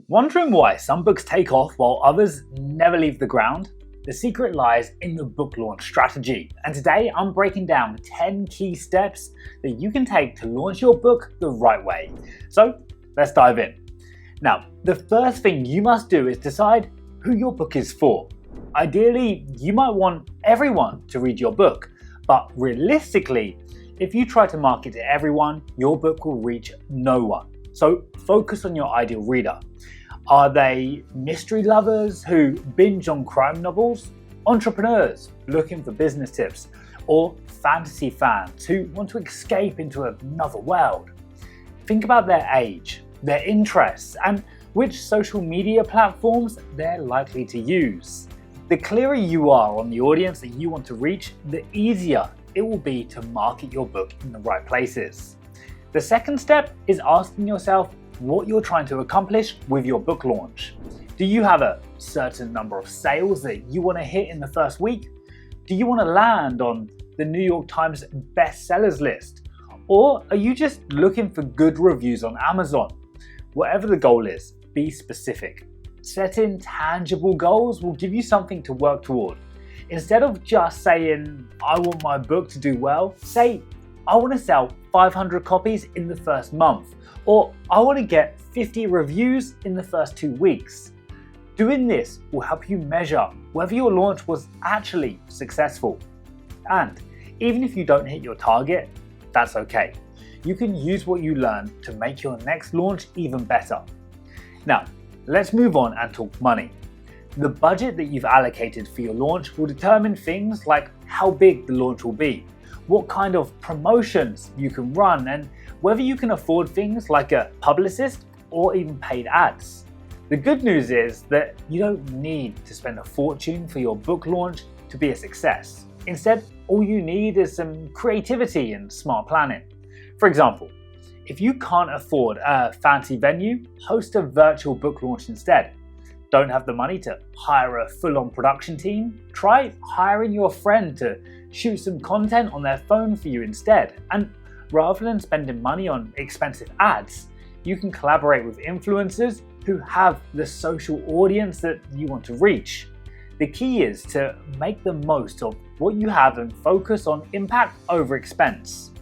Wondering why some books take off while others never leave the ground? The secret lies in the book launch strategy, and today I'm breaking down 10 key steps that you can take to launch your book the right way. So let's dive in. Now, the first thing you must do is decide who your book is for. Ideally, you might want everyone to read your book, but realistically, if you try to market to everyone, your book will reach no one. So focus on your ideal reader. Are they mystery lovers who binge on crime novels, entrepreneurs looking for business tips, or fantasy fans who want to escape into another world? Think about their age, their interests, and which social media platforms they're likely to use. The clearer you are on the audience that you want to reach, the easier it will be to market your book in the right places. The second step is asking yourself what you're trying to accomplish with your book launch. Do you have a certain number of sales that you want to hit in the first week? Do you want to land on the New York Times bestsellers list? Or are you just looking for good reviews on Amazon? Whatever the goal is, be specific. Setting tangible goals will give you something to work toward. Instead of just saying, I want my book to do well, say, I want to sell 500 copies in the first month, or I want to get 50 reviews in the first 2 weeks. Doing this will help you measure whether your launch was actually successful. And even if you don't hit your target, that's okay. You can use what you learned to make your next launch even better. Now, let's move on and talk money. The budget that you've allocated for your launch will determine things like how big the launch will be, what kind of promotions you can run, and whether you can afford things like a publicist or even paid ads. The good news is that you don't need to spend a fortune for your book launch to be a success. Instead, all you need is some creativity and smart planning. For example, if you can't afford a fancy venue, host a virtual book launch instead. Don't have the money to hire a full-on production team? Try hiring your friend to shoot some content on their phone for you instead. And rather than spending money on expensive ads, you can collaborate with influencers who have the social audience that you want to reach. The key is to make the most of what you have and focus on impact over expense.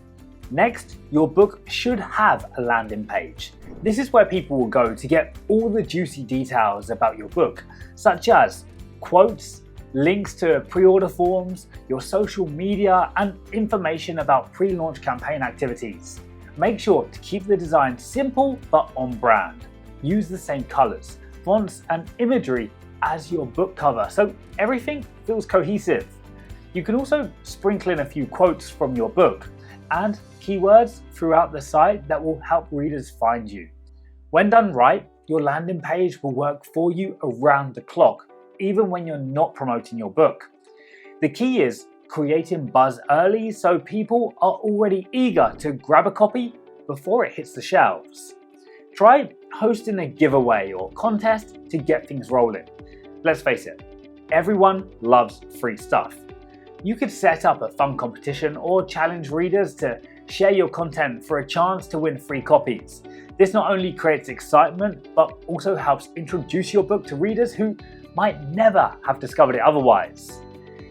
Next, your book should have a landing page. This is where people will go to get all the juicy details about your book, such as quotes, links to pre-order forms, your social media, and information about pre-launch campaign activities. Make sure to keep the design simple but on brand. Use the same colors, fonts, and imagery as your book cover so everything feels cohesive. You can also sprinkle in a few quotes from your book and keywords throughout the site that will help readers find you. When done right, your landing page will work for you around the clock, even when you're not promoting your book. The key is creating buzz early so people are already eager to grab a copy before it hits the shelves. Try hosting a giveaway or contest to get things rolling. Let's face it, everyone loves free stuff. You could set up a fun competition or challenge readers to share your content for a chance to win free copies. This not only creates excitement, but also helps introduce your book to readers who might never have discovered it otherwise.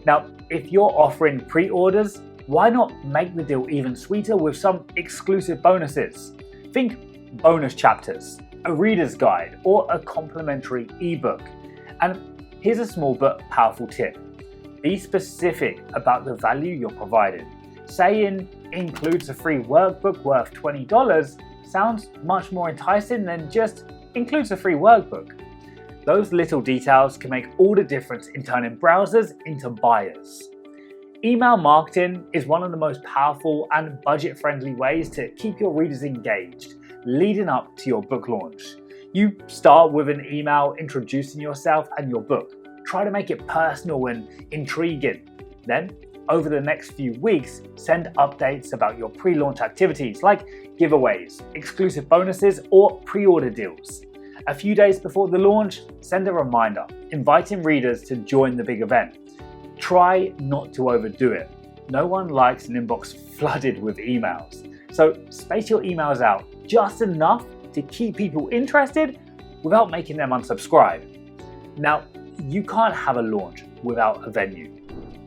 Now, if you're offering pre-orders, why not make the deal even sweeter with some exclusive bonuses? Think bonus chapters, a reader's guide, or a complimentary ebook. And here's a small but powerful tip. Be specific about the value you're providing. Saying includes a free workbook worth $20 sounds much more enticing than just includes a free workbook. Those little details can make all the difference in turning browsers into buyers. Email marketing is one of the most powerful and budget-friendly ways to keep your readers engaged, leading up to your book launch. You start with an email introducing yourself and your book. Try to make it personal and intriguing. Then, over the next few weeks, send updates about your pre-launch activities like giveaways, exclusive bonuses, or pre-order deals. A few days before the launch, send a reminder, inviting readers to join the big event. Try not to overdo it. No one likes an inbox flooded with emails. So space your emails out just enough to keep people interested, without making them unsubscribe. Now, you can't have a launch without a venue.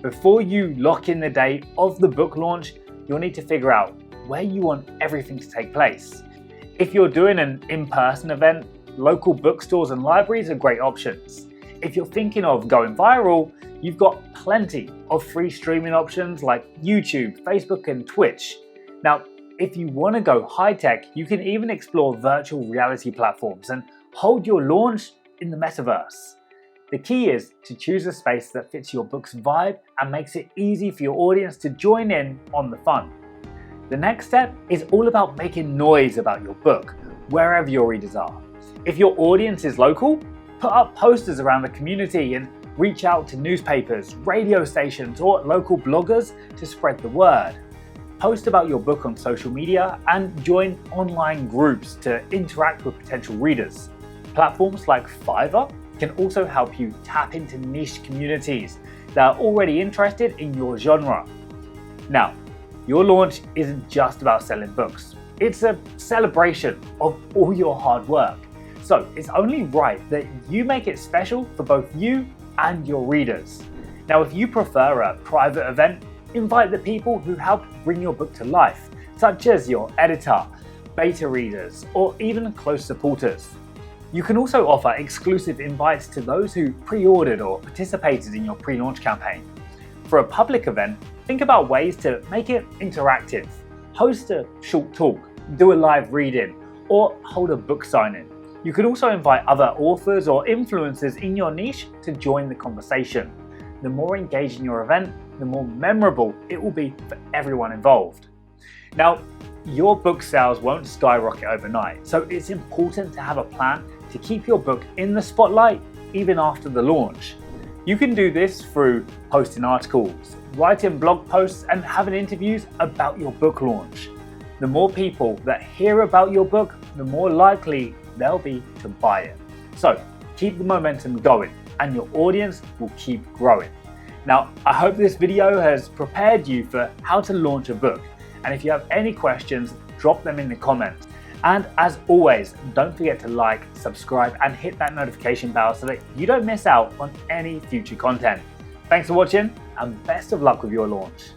Before you lock in the date of the book launch, you'll need to figure out where you want everything to take place. If you're doing an in-person event, local bookstores and libraries are great options. If you're thinking of going viral, you've got plenty of free streaming options like YouTube, Facebook, and Twitch. Now, if you want to go high-tech, you can even explore virtual reality platforms and hold your launch in the metaverse. The key is to choose a space that fits your book's vibe and makes it easy for your audience to join in on the fun. The next step is all about making noise about your book, wherever your readers are. If your audience is local, put up posters around the community and reach out to newspapers, radio stations, or local bloggers to spread the word. Post about your book on social media and join online groups to interact with potential readers. Platforms like Fiverr can also help you tap into niche communities that are already interested in your genre. Now, your launch isn't just about selling books. It's a celebration of all your hard work. So it's only right that you make it special for both you and your readers. Now, if you prefer a private event, invite the people who helped bring your book to life, such as your editor, beta readers, or even close supporters. You can also offer exclusive invites to those who pre-ordered or participated in your pre-launch campaign. For a public event, think about ways to make it interactive. Host a short talk, do a live reading, or hold a book signing. You could also invite other authors or influencers in your niche to join the conversation. The more engaging your event, the more memorable it will be for everyone involved. Now, your book sales won't skyrocket overnight, so it's important to have a plan to keep your book in the spotlight even after the launch. You can do this through posting articles, writing blog posts, and having interviews about your book launch. The more people that hear about your book, the more likely they'll be to buy it. So keep the momentum going and your audience will keep growing. Now, I hope this video has prepared you for how to launch a book. And if you have any questions, drop them in the comments. And as always, don't forget to like, subscribe, and hit that notification bell so that you don't miss out on any future content. Thanks for watching and best of luck with your launch.